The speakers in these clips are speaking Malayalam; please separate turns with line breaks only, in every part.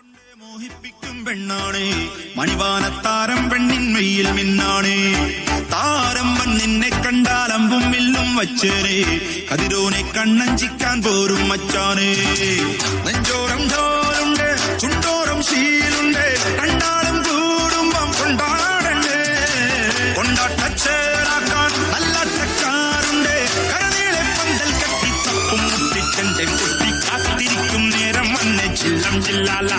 മോഹിപ്പിക്കും പെണ്ണാണേ മണിവാനത്താരം പെണ്ണിൻ മെയ്യിൽ മിന്നാണേ താരമ്പൻ നിന്നെ കണ്ടാൽ അമ്പും വില്ലും വച്ചേരേ കതിരോനെ കണ്ണഞ്ചിക്കാൻ പോരും മച്ചാനേ നെഞ്ചോരം ധോലുണ്ട് ചുണ്ടോരം ശീലുണ്ട് കണ്ടാളും കൂടുമ്പം കൊണ്ടാടണ്ടേ കൊണ്ടാട്ടച്ചേരാക്കാൻ നല്ലാട്ടക്കാരുണ്ട് കരനീളെ പന്തൽ കെട്ടി തപ്പും മുട്ടിച്ചെന്റെ കുട്ടി കാത്തിരിക്കും നേരം വന്നെ ചില്ലം ചില്ലാല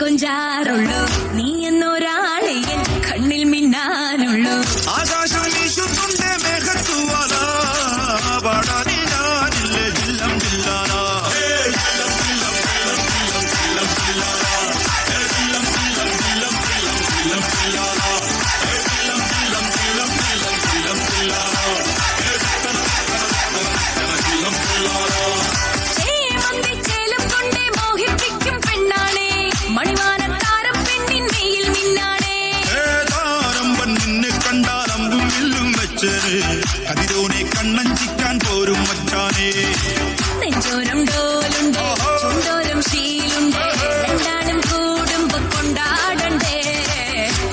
കൊഞ്ചാറുള്ളൂ നീ എന്നൊരാളെ എൻ കണ്ണിൽ മിന്നാനുള്ളൂ
ആകാശം വീശുന്നുണ്ട് മേഘത്തുവാല പാടാനി ഞാനില്ലേ ജില്ലം ജില്ലാല കതിരോനെ കണ്ണഞ്ചിക്കാൻ പോരും മച്ചാനേ
നെഞ്ചോരം ഡോലുണ്ട് ചുണ്ടോരം ശീലുണ്ട് രണ്ടാളും കൂടുമ്പോ കൊണ്ടാടണ്ടേ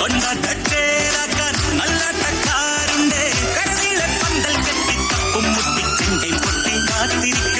കൊണ്ടാട്ടച്ചേരാക്കാൻ നല്ലാട്ടക്കാരുണ്ട് കരനീളെ പന്തൽ കെട്ടി തപ്പും മുട്ടിച്ചെന്റെ പൊട്ടി കാത്തിരിക്കും